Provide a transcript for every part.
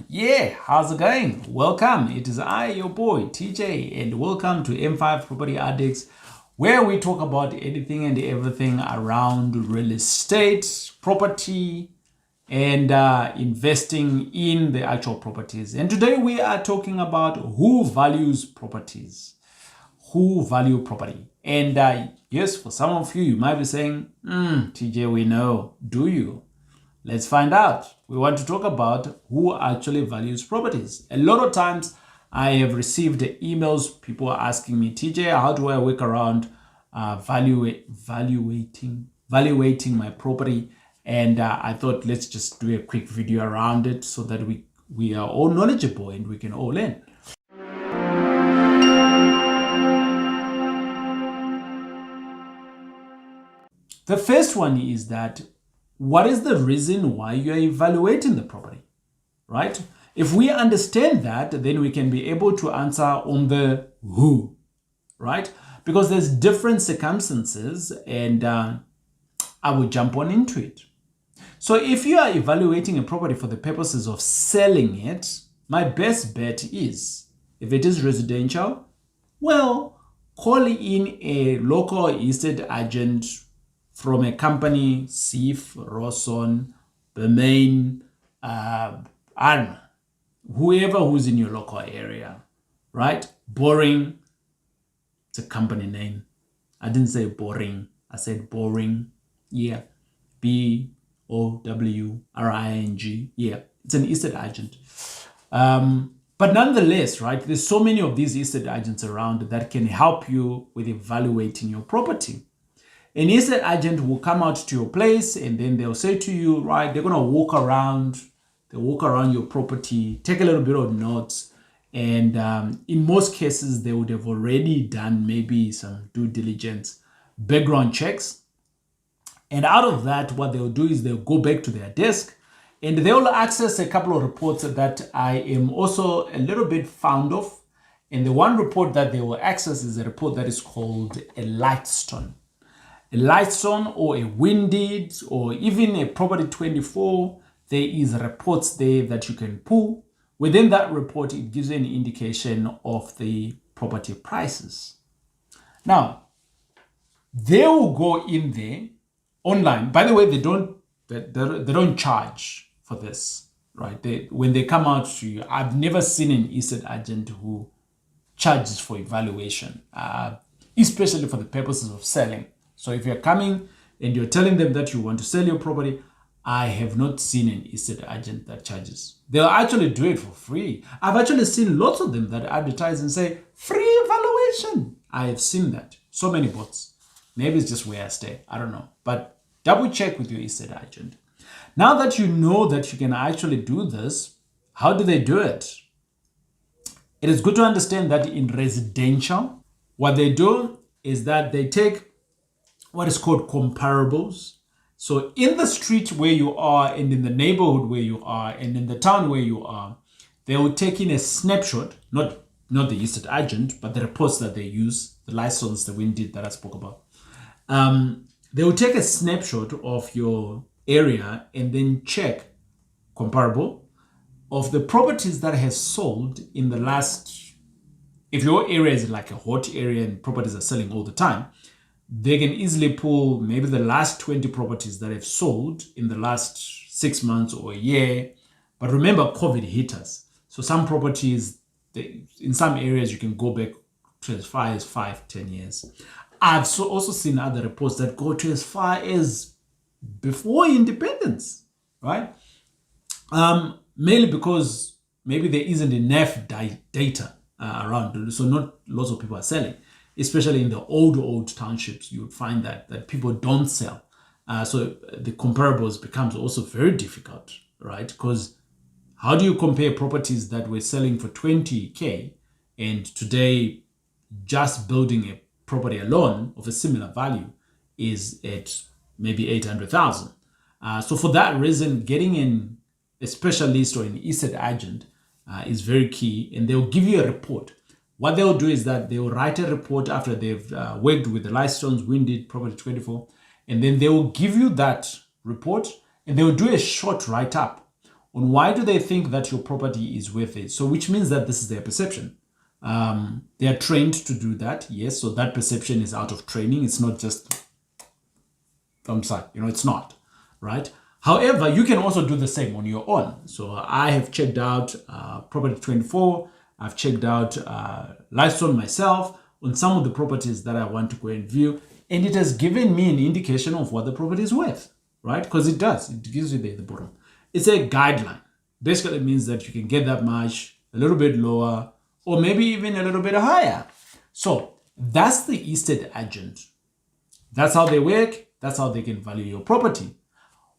Yeah, how's it going? Welcome. It is I, your boy, TJ, and welcome to M5 Property Addicts, where we talk about anything and everything around real estate, property, and investing in the actual properties. And today we are talking about who values properties, who value property. And yes, for some of you, you might be saying, TJ, we know. Do you? Let's find out. We want to talk about who actually values properties. A lot of times I have received emails, people are asking me, TJ, how do I work around valuating my property? And I thought, let's just do a quick video around it so that we are all knowledgeable and we can all learn. The first one is that what is the reason why you are evaluating the property, right? If we understand that, then we can be able to answer on the who, right? Because there's different circumstances, and I will jump on into it. So if you are evaluating a property for the purposes of selling it, my best bet is, if it is residential, well, call in a local estate agent from a company, Sif, Rosson, Bermain, I don't know, whoever who's in your local area, right? Boring, it's a company name. I didn't say boring, I said boring. Yeah, BOWRING. Yeah, it's an estate agent. But nonetheless, right, there's so many of these estate agents around that can help you with evaluating your property. An estate agent will come out to your place and then they'll say to you, right, they're going to walk around your property, take a little bit of notes. And in most cases, they would have already done maybe some due diligence, background checks. And out of that, what they'll do is they'll go back to their desk and they'll access a couple of reports that I am also a little bit fond of. And the one report that they will access is a report that is called a Lightstone. A Lightstone or a Winded or even a Property 24, there is reports there that you can pull. Within that report, it gives you an indication of the property prices. Now, they will go in there online. By the way, they don't charge for this, right? When they come out to you, I've never seen an estate agent who charges for evaluation, especially for the purposes of selling. So if you're coming and you're telling them that you want to sell your property, I have not seen an estate agent that charges. They'll actually do it for free. I've actually seen lots of them that advertise and say, free evaluation. I have seen that. So many bots. Maybe it's just where I stay. I don't know. But double check with your estate agent. Now that you know that you can actually do this, how do they do it? It is good to understand that in residential, what they do is that they take what is called comparables. So in the street where you are and in the neighborhood where you are and in the town where you are, they will take in a snapshot, not the estate agent, but the reports that they use, the license, the Winded that I spoke about. They will take a snapshot of your area and then check comparable of the properties that have sold in the last, if your area is like a hot area and properties are selling all the time, they can easily pull maybe the last 20 properties that have sold in the last 6 months or a year. But remember, COVID hit us. So some properties, in some areas, you can go back to as far as 5-10 years. I've also seen other reports that go to as far as before independence, right? Mainly because maybe there isn't enough data around. So not lots of people are selling. Especially in the old townships, you would find that people don't sell. So the comparables becomes also very difficult, right? Because how do you compare properties that were selling for 20K and today just building a property alone of a similar value is at maybe 800,000? So for that reason, getting in a specialist or an estate agent is very key, and they'll give you a report. What they'll do is that they'll write a report after they've worked with the Lightstones, Winded, Property 24, and then they will give you that report and they'll do a short write-up on why do they think that your property is worth it. So which means that this is their perception. They are trained to do that. Yes. So that perception is out of training. It's not just from side, it's not, right? However, you can also do the same on your own. So I have checked out Property 24. I've checked out Lifestone myself on some of the properties that I want to go and view. And it has given me an indication of what the property is worth, right? Because it does. It gives you the bottom. It's a guideline. Basically, it means that you can get that much, a little bit lower, or maybe even a little bit higher. So that's the estate agent. That's how they work. That's how they can value your property.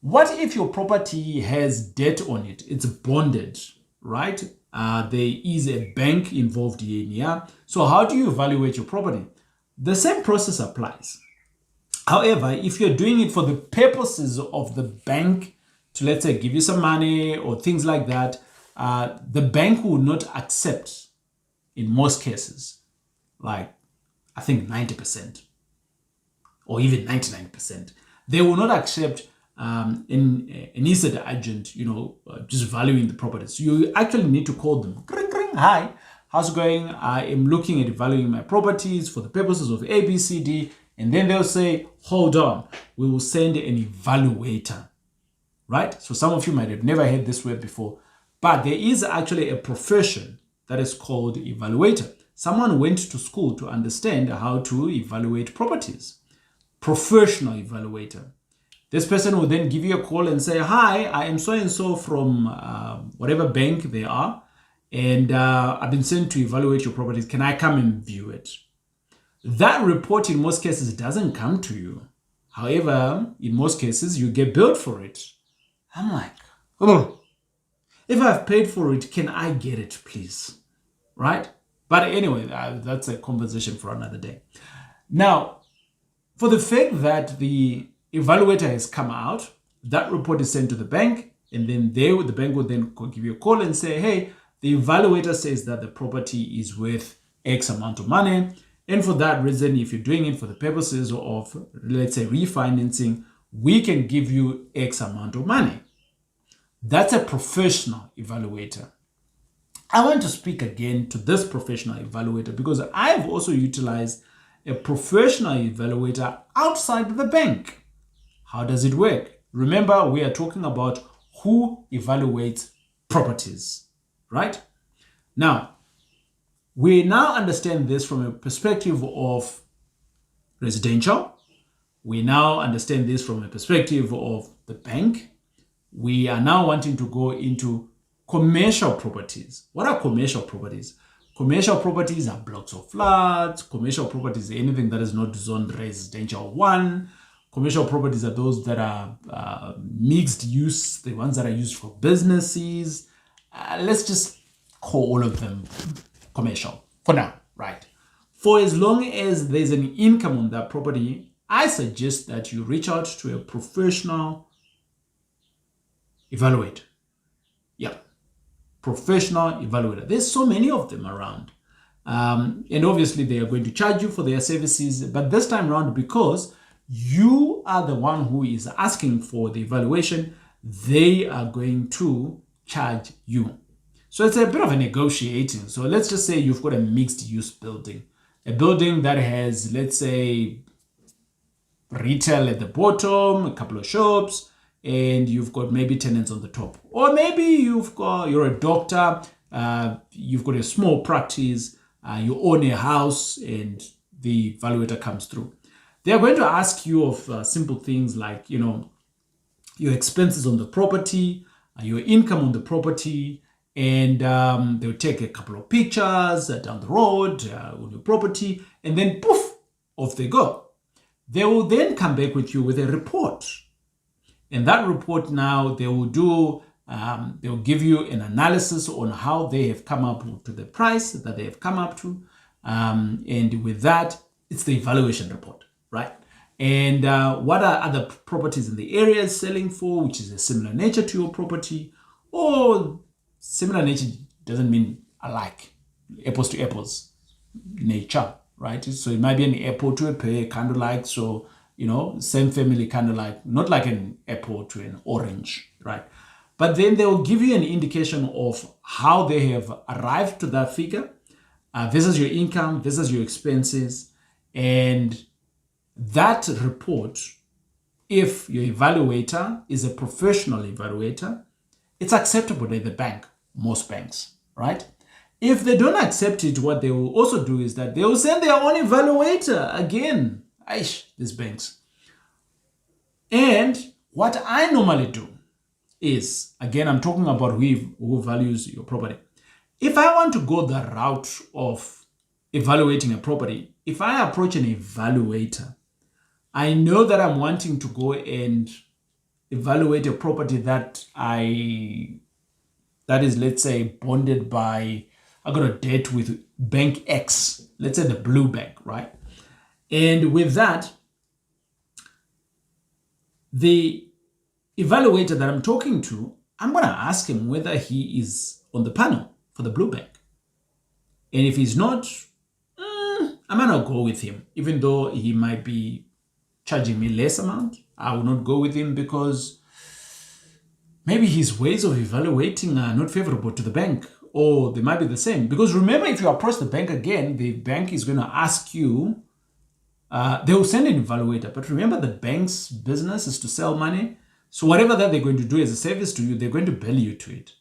What if your property has debt on it? It's bonded, right? There is a bank involved here. So how do you evaluate your property? The same process applies. However, if you're doing it for the purposes of the bank to, let's say, give you some money or things like that, the bank will not accept, in most cases, like I think 90% or even 99%. They will not accept an estate agent, just valuing the property. So you actually need to call them. Hi, how's it going? I am looking at valuing my properties for the purposes of A, B, C, D. And then they'll say, hold on, we will send an evaluator, right? So some of you might have never heard this word before, but there is actually a profession that is called evaluator. Someone went to school to understand how to evaluate properties. Professional evaluator. This person will then give you a call and say, hi, I am so-and-so from whatever bank they are, and I've been sent to evaluate your properties. Can I come and view it? That report in most cases doesn't come to you. However, in most cases, you get billed for it. I'm like, oh, if I've paid for it, can I get it, please? Right? But anyway, that's a conversation for another day. Now, for the fact that the evaluator has come out, that report is sent to the bank, and then the bank will then give you a call and say, hey, the evaluator says that the property is worth X amount of money. And for that reason, if you're doing it for the purposes of, let's say, refinancing, we can give you X amount of money. That's a professional evaluator. I want to speak again to this professional evaluator because I have also utilized a professional evaluator outside the bank. How does it work? Remember, we are talking about who evaluates properties, right? Now, we now understand this from a perspective of residential. We now understand this from a perspective of the bank. We are now wanting to go into commercial properties. What are commercial properties? Commercial properties are blocks of flats. Commercial properties are anything that is not zoned residential 1. Commercial properties are those that are mixed use, the ones that are used for businesses. Let's just call all of them commercial for now, right? For as long as there's an income on that property, I suggest that you reach out to a professional evaluator. Yeah, professional evaluator. There's so many of them around. And obviously they are going to charge you for their services, but this time around, because you are the one who is asking for the evaluation, they are going to charge you. So it's a bit of a negotiating. So let's just say you've got a mixed use building, a building that has, let's say, retail at the bottom, a couple of shops, and you've got maybe tenants on the top. Or maybe you're a doctor, you've got a small practice, you own a house, and the evaluator comes through. They are going to ask you of simple things like, your expenses on the property, your income on the property, and they'll take a couple of pictures down the road on your property, and then poof, off they go. They will then come back with you with a report. And that report now, they will do, they'll give you an analysis on how they have come up to the price that they have come up to. And with that, it's the evaluation report, right? And what are other properties in the area selling for, which is a similar nature to your property, or similar nature doesn't mean alike, apples to apples nature, right? So it might be an apple to a pear, kind of like, so, same family, kind of like, not like an apple to an orange, right? But then they will give you an indication of how they have arrived to that figure versus your income, versus your expenses. And that report, if your evaluator is a professional evaluator, it's acceptable by the bank, most banks, right? If they don't accept it, what they will also do is that they will send their own evaluator again. Aish, these banks. And what I normally do is, again, I'm talking about who values your property. If I want to go the route of evaluating a property, if I approach an evaluator, I know that I'm wanting to go and evaluate a property that is, let's say, bonded by, I got a debt with bank X, let's say the blue bank, right? And with that, the evaluator that I'm talking to, I'm going to ask him whether he is on the panel for the blue bank. And if he's not, I might not go with him, even though he might be charging me less amount. I will not go with him because maybe his ways of evaluating are not favorable to the bank, or they might be the same. Because remember, if you approach the bank again, the bank is going to ask you, they will send an evaluator. But remember, the bank's business is to sell money. So whatever that they're going to do as a service to you, they're going to bill you to it,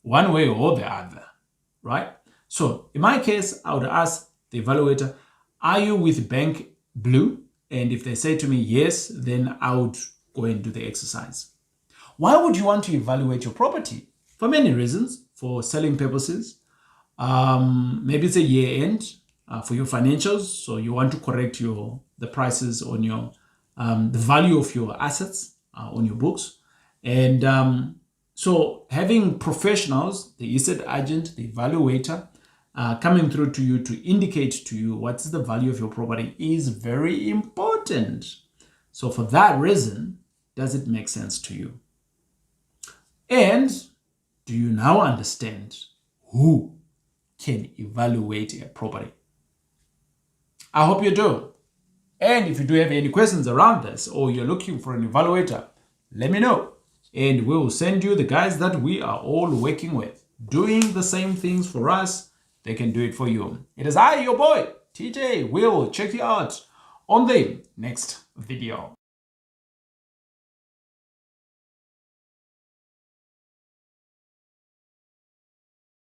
one way or the other, right? So in my case, I would ask the evaluator, are you with Bank Blue? And if they say to me, yes, then I would go and do the exercise. Why would you want to evaluate your property? For many reasons. For selling purposes. Maybe it's a year end for your financials. So you want to correct the prices on your the value of your assets on your books. And so having professionals, the estate agent, the evaluator, coming through to you to indicate to you what's the value of your property is very important. So for that reason, does it make sense to you? And do you now understand who can evaluate a property? I hope you do. And if you do have any questions around this, or you're looking for an evaluator, let me know. And we will send you the guys that we are all working with, doing the same things for us. They can do it for you. It is I, your boy, TJ. We'll check you out on the next video.